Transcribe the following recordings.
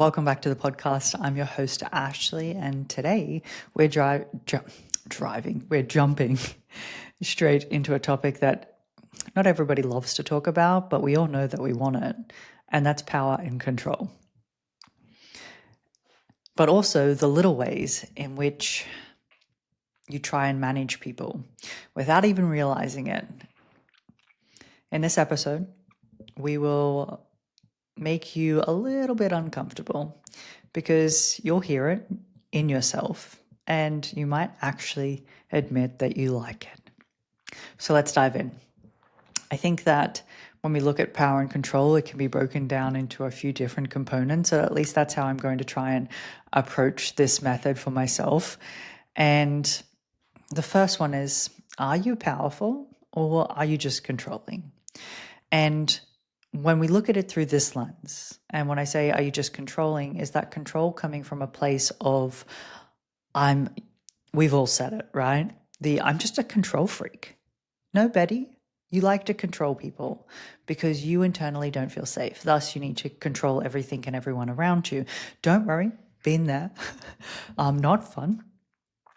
Welcome back to the podcast. I'm your host, Ashleigh, and today we're we're jumping straight into a topic that not everybody loves to talk about, but we all know that we want it, and that's power and control. But also the little ways in which you try and manage people without even realizing it. In this episode, we will make you a little bit uncomfortable because you'll hear it in yourself and you might actually admit that you like it. So let's dive in. I think that when we look at power and control, it can be broken down into a few different components. So at least that's how I'm going to try and approach this method for myself. And the first one is, are you powerful or are you just controlling? And when we look at it through this lens, and when I say, are you just controlling, is that control coming from a place of, we've all said it, right? I'm just a control freak. No, Betty, you like to control people because you internally don't feel safe. Thus, you need to control everything and everyone around you. Don't worry, been there. Not fun.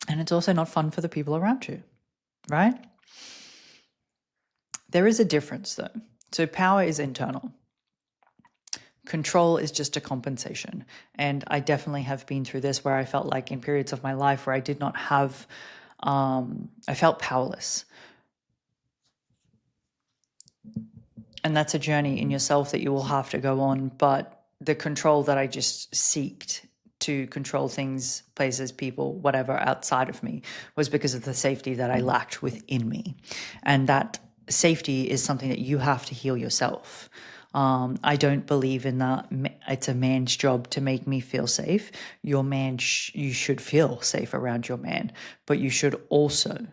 And it's also not fun for the people around you, right? There is a difference though. So power is internal. Control is just a compensation. And I definitely have been through this where I felt like in periods of my life where I did not have, I felt powerless. And that's a journey in yourself that you will have to go on. But the control that I just seeked to control things, places, people, whatever outside of me was because of the safety that I lacked within me. And that safety is something that you have to heal yourself. I don't believe in that it's a man's job to make me feel safe. Your man, you should feel safe around your man, but you should also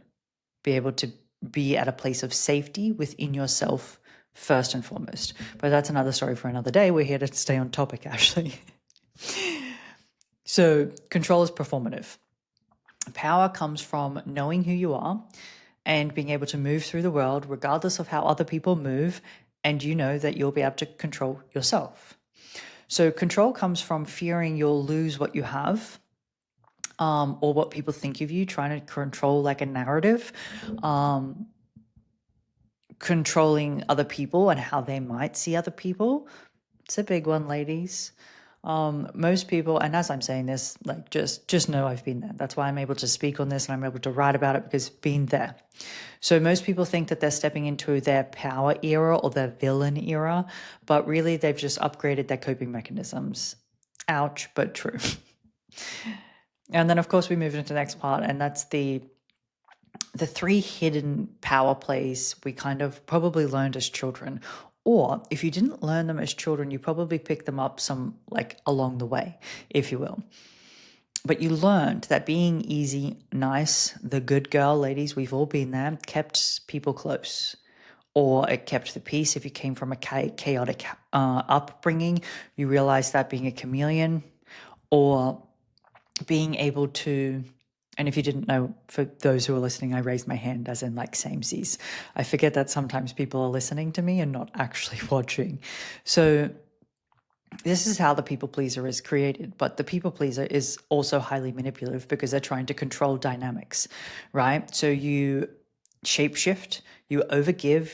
be able to be at a place of safety within yourself first and foremost. But that's another story for another day. We're here to stay on topic, Ashleigh. So control is performative. Power comes from knowing who you are and being able to move through the world regardless of how other people move, and you know that you'll be able to control yourself. So control comes from fearing you'll lose what you have, or what people think of you, trying to control like a narrative, controlling other people and how they might see other people. It's a big one, ladies. Most people, and as I'm saying this, like just know I've been there. That's why I'm able to speak on this and I'm able to write about it because I've been there. So most people think that they're stepping into their power era or their villain era, but really they've just upgraded their coping mechanisms. Ouch, but true. And then of course we move into the next part, and that's the three hidden power plays we kind of probably learned as children. Or if you didn't learn them as children, you probably picked them up some like along the way, if you will. But you learned that being easy, nice, the good girl, ladies, we've all been there, kept people close. Or it kept the peace. If you came from a chaotic upbringing, you realized that being a chameleon, or being able to, and if you didn't know, for those who are listening, I raised my hand as in like samesies. I forget that sometimes people are listening to me and not actually watching. So this is how the people pleaser is created, but the people pleaser is also highly manipulative because they're trying to control dynamics, right? So you shapeshift, you overgive.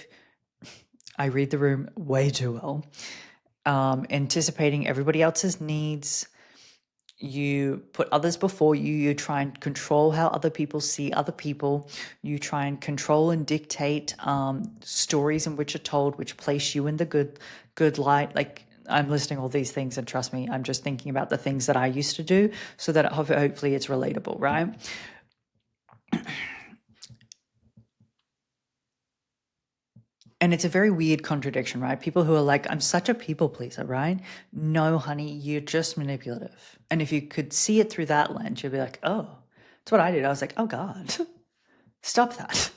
I read the room way too well, anticipating everybody else's needs. You put others before you. You try and control how other people see other people. You try and control and dictate stories in which are told, which place you in the good light. Like, I'm listing all these things, and trust me, I'm just thinking about the things that I used to do so that hopefully it's relatable, right? And it's a very weird contradiction, right? People who are like, I'm such a people pleaser, right? No, honey, you're just manipulative. And if you could see it through that lens, you'd be like, oh, that's what I did. I was like, oh God, stop that.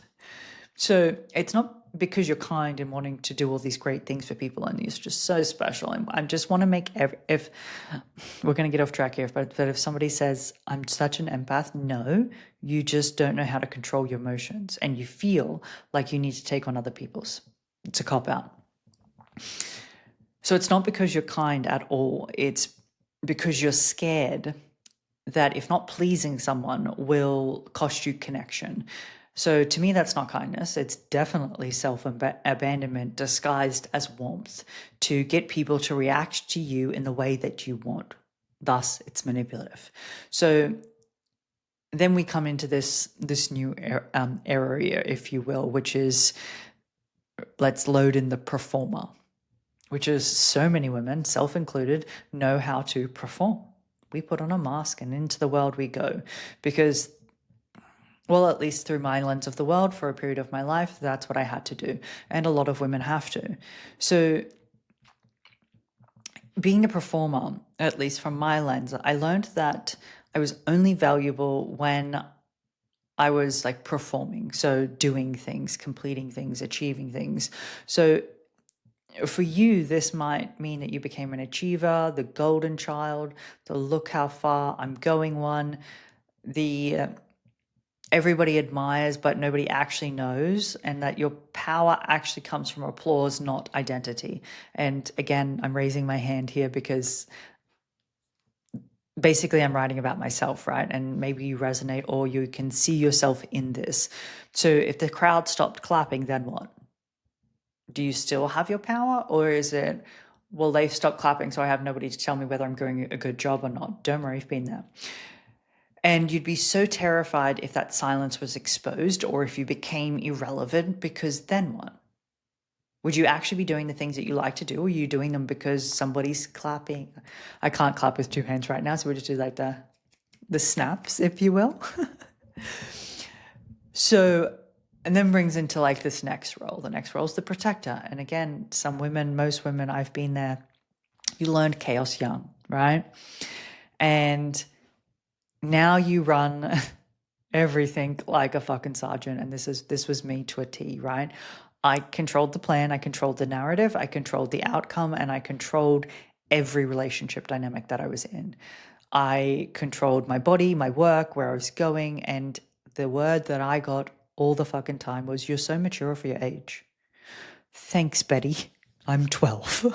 So it's not because you're kind and wanting to do all these great things for people and you're just so special. And I just want to make if we're going to get off track here, but if somebody says, I'm such an empath, no, you just don't know how to control your emotions and you feel like you need to take on other people's. It's a cop out. So it's not because you're kind at all. It's because you're scared that if not pleasing someone will cost you connection. So to me, that's not kindness. It's definitely self-abandonment disguised as warmth to get people to react to you in the way that you want. Thus, it's manipulative. So then we come into this new area, if you will, which is, let's load in the performer, which is so many women, self included, know how to perform. We put on a mask and into the world we go because, well, at least through my lens of the world for a period of my life, that's what I had to do. And a lot of women have to. So being a performer, at least from my lens, I learned that I was only valuable when I was like performing. So doing things, completing things, achieving things. So for you, this might mean that you became an achiever, the golden child, the look how far I'm going one, the everybody admires but nobody actually knows, and that your power actually comes from applause, not identity. And again, I'm raising my hand here because basically I'm writing about myself, right? And maybe you resonate or you can see yourself in this. So if the crowd stopped clapping, then what? Do you still have your power, or is it, well, they've stopped clapping, so I have nobody to tell me whether I'm doing a good job or not? Don't worry, I've been there. And you'd be so terrified if that silence was exposed or if you became irrelevant, because then what? Would you actually be doing the things that you like to do, or are you doing them because somebody's clapping? I can't clap with two hands right now, so we'll just do like the snaps, if you will. So, and then brings into like this next role. The next role is the protector. And again, some women, most women, I've been there. You learned chaos young, right? And now you run everything like a fucking sergeant. And this was me to a T, right? I controlled the plan, I controlled the narrative, I controlled the outcome, and I controlled every relationship dynamic that I was in. I controlled my body, my work, where I was going, and the word that I got all the fucking time was, "You're so mature for your age." Thanks, Betty. I'm 12.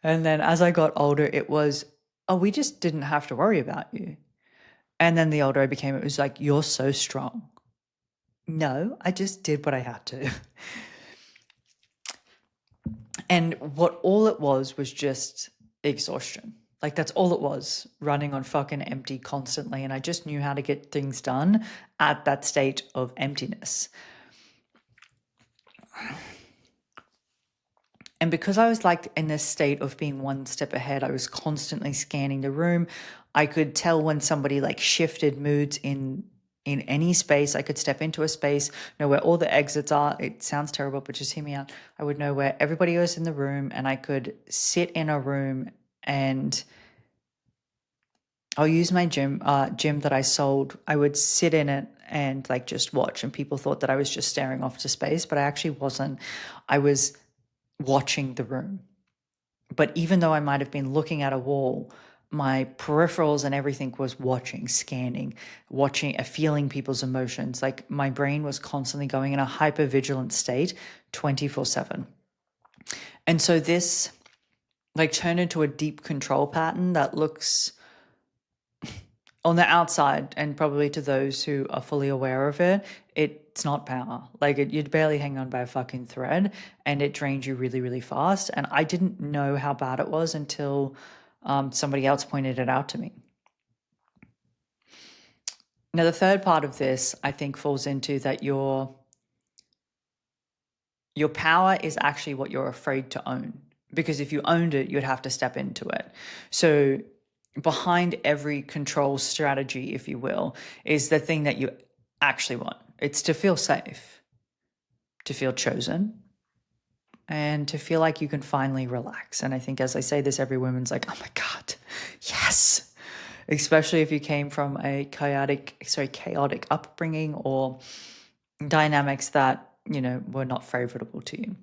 And then as I got older, it was, "Oh, we just didn't have to worry about you." And then the older I became, it was like, "You're so strong." No, I just did what I had to. And what all it was just exhaustion. Like that's all it was, running on fucking empty constantly. And I just knew how to get things done at that state of emptiness. And because I was like in this state of being one step ahead, I was constantly scanning the room. I could tell when somebody like shifted moods in any space. I could step into a space, know where all the exits are. It sounds terrible, but just hear me out. I would know where everybody was in the room, and I could sit in a room, and I'll use my gym that I sold. I would sit in it and like just watch, and people thought that I was just staring off to space, but I actually wasn't. I was watching the room. But even though I might have been looking at a wall, my peripherals and everything was watching, scanning, watching, feeling people's emotions. Like my brain was constantly going in a hyper-vigilant state 24/7. And so this like turned into a deep control pattern that looks on the outside, and probably to those who are fully aware of it, it's not power. Like you'd barely hang on by a fucking thread, and it drains you really, really fast. And I didn't know how bad it was until somebody else pointed it out to me. Now, the third part of this, I think, falls into that your power is actually what you're afraid to own. Because if you owned it, you'd have to step into it. So behind every control strategy, if you will, is the thing that you actually want. It's to feel safe, to feel chosen, and to feel like you can finally relax. And I think as I say this, every woman's like, "Oh my God, yes." Especially if you came from a chaotic upbringing or dynamics that, were not favorable to you.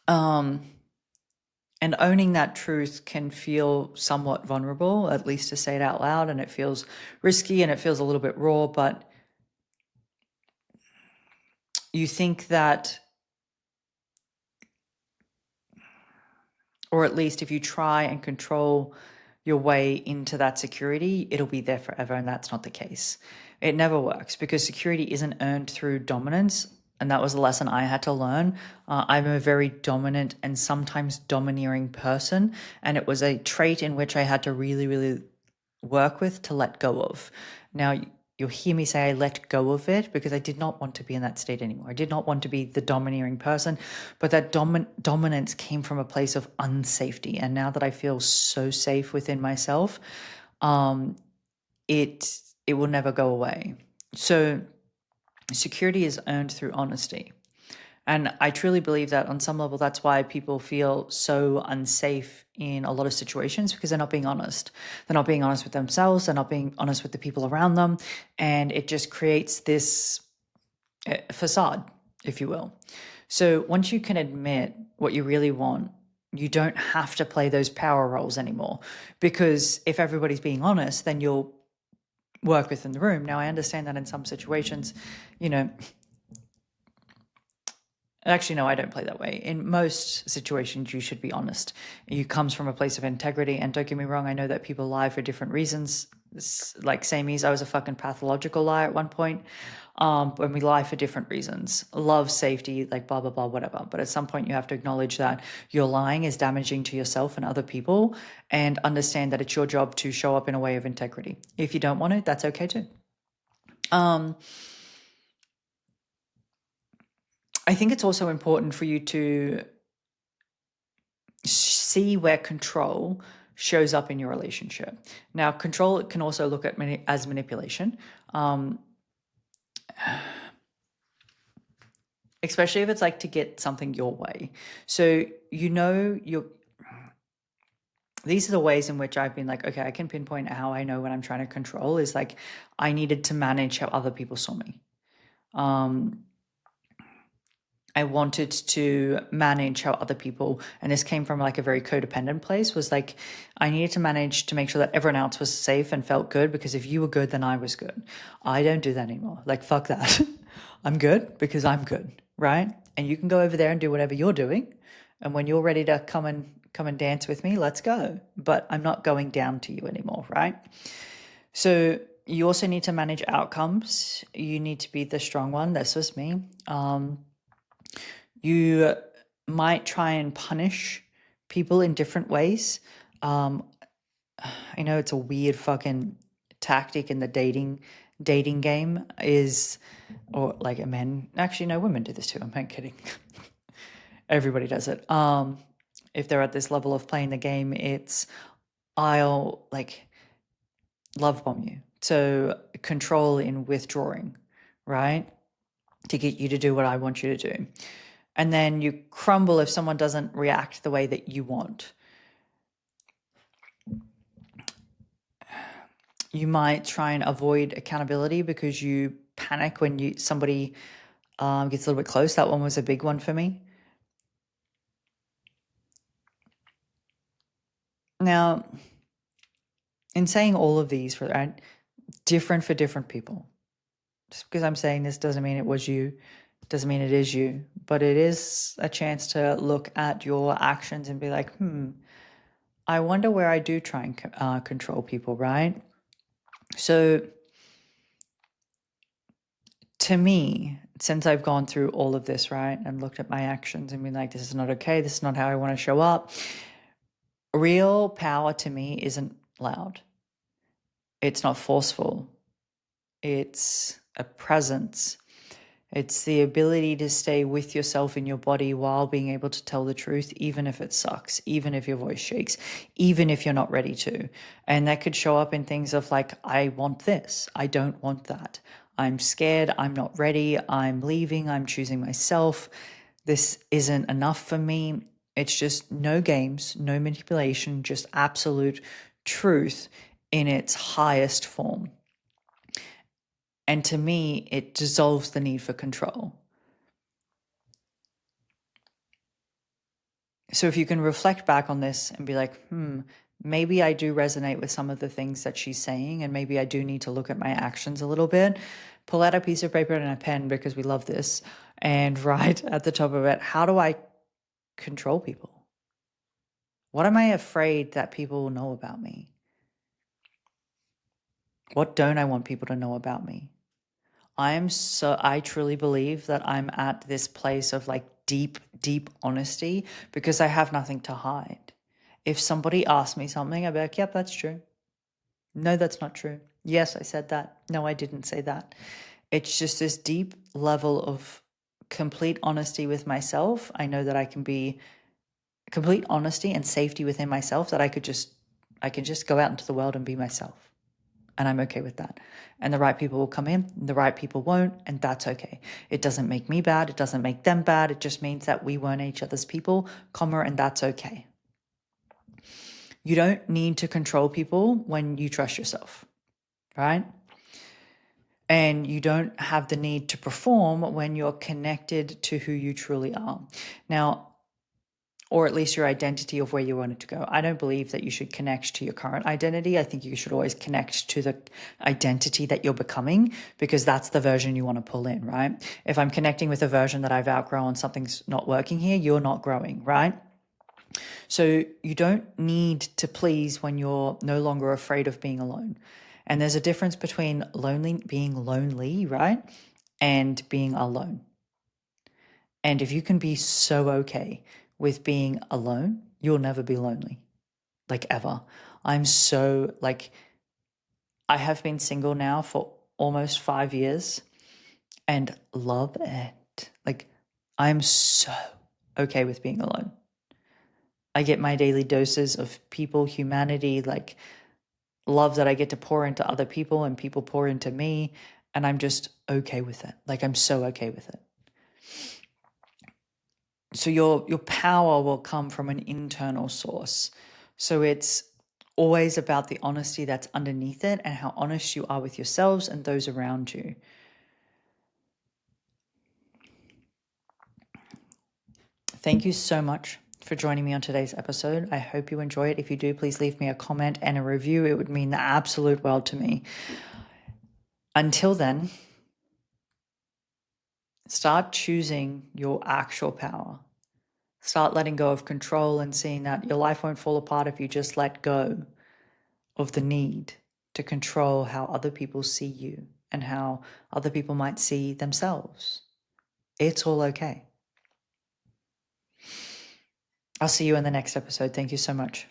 And owning that truth can feel somewhat vulnerable, at least to say it out loud, and it feels risky and it feels a little bit raw, but you think that Or at least if you try and control your way into that security, it'll be there forever. And that's not the case. It never works because security isn't earned through dominance. And that was a lesson I had to learn. I'm a very dominant and sometimes domineering person. And it was a trait in which I had to really, really work with to let go of. Now, you'll hear me say I let go of it because I did not want to be in that state anymore. I did not want to be the domineering person, but that dominance came from a place of unsafety. And now that I feel so safe within myself, it will never go away. So security is earned through honesty. And I truly believe that on some level, that's why people feel so unsafe in a lot of situations because they're not being honest. They're not being honest with themselves. They're not being honest with the people around them. And it just creates this facade, if you will. So once you can admit what you really want, you don't have to play those power roles anymore. Because if everybody's being honest, then you'll work within the room. Now, I understand that in some situations, you know, actually, no, I don't play that way. In most situations, you should be honest. You comes from a place of integrity. And don't get me wrong, I know that people lie for different reasons. Like sameys, I was a fucking pathological liar at one point. When we lie for different reasons, love, safety, like blah, blah, blah, whatever. But at some point, you have to acknowledge that your lying is damaging to yourself and other people and understand that it's your job to show up in a way of integrity. If you don't want it, that's okay too. I think it's also important for you to see where control shows up in your relationship. Now, control can also look at as manipulation, especially if it's like to get something your way. So these are the ways in which I've been like, okay, I can pinpoint how I know when I'm trying to control is like I needed to manage how other people saw me. I wanted to manage how other people, and this came from like a very codependent place, was like I needed to manage to make sure that everyone else was safe and felt good because if you were good, then I was good. I don't do that anymore. Like, fuck that. I'm good because I'm good, right? And you can go over there and do whatever you're doing. And when you're ready to come and dance with me, let's go. But I'm not going down to you anymore, right? So you also need to manage outcomes. You need to be the strong one. This was me. You might try and punish people in different ways. I know it's a weird fucking tactic in the dating game is, or like a men, actually no, women do this too. I'm not kidding. Everybody does it. If they're at this level of playing the game, it's I'll like love bomb you. So control in withdrawing, right? To get you to do what I want you to do. And then you crumble if someone doesn't react the way that you want. You might try and avoid accountability because you panic when somebody gets a little bit close. That one was a big one for me. Now, in saying all of these, right, different for different people. Just because I'm saying this doesn't mean it was you, doesn't mean it is you, but it is a chance to look at your actions and be like, I wonder where I do try and control people, right? So to me, since I've gone through all of this, right, and looked at my actions and been like, this is not okay, this is not how I want to show up, real power to me isn't loud. It's not forceful. It's a presence. It's the ability to stay with yourself in your body while being able to tell the truth, even if it sucks, even if your voice shakes, even if you're not ready to. And that could show up in things of like, I want this, I don't want that. I'm scared, I'm not ready, I'm leaving, I'm choosing myself. This isn't enough for me. It's just no games, no manipulation, just absolute truth in its highest form. And to me, it dissolves the need for control. So if you can reflect back on this and be like, maybe I do resonate with some of the things that she's saying, and maybe I do need to look at my actions a little bit, pull out a piece of paper and a pen because we love this, and write at the top of it, how do I control people? What am I afraid that people will know about me? What don't I want people to know about me? I truly believe that I'm at this place of like deep, deep honesty because I have nothing to hide. If somebody asks me something, I'll be like, yep, that's true. No, that's not true. Yes, I said that. No, I didn't say that. It's just this deep level of complete honesty with myself. I know that I can be complete honesty and safety within myself, that I can just go out into the world and be myself. And I'm okay with that. And the right people will come in, and the right people won't, and that's okay. It doesn't make me bad. It doesn't make them bad. It just means that we weren't each other's people, and that's okay. You don't need to control people when you trust yourself, right? And you don't have the need to perform when you're connected to who you truly are. Now, or at least your identity of where you want it to go. I don't believe that you should connect to your current identity. I think you should always connect to the identity that you're becoming, because that's the version you want to pull in, right? If I'm connecting with a version that I've outgrown, something's not working here, you're not growing, right? So you don't need to please when you're no longer afraid of being alone. And there's a difference between being lonely, right? And being alone. And if you can be so okay with being alone, you'll never be lonely, like ever. I'm so like, I have been single now for almost 5 years and love it. Like, I'm so okay with being alone. I get my daily doses of people, humanity, like love that I get to pour into other people and people pour into me. And I'm just okay with it. Like, I'm so okay with it. So your power will come from an internal source. So it's always about the honesty that's underneath it and how honest you are with yourselves and those around you. Thank you so much for joining me on today's episode. I hope you enjoy it. If you do, please leave me a comment and a review. It would mean the absolute world to me. Until then, start choosing your actual power. Start letting go of control and seeing that your life won't fall apart if you just let go of the need to control how other people see you and how other people might see themselves. It's all okay. I'll see you in the next episode. Thank you so much.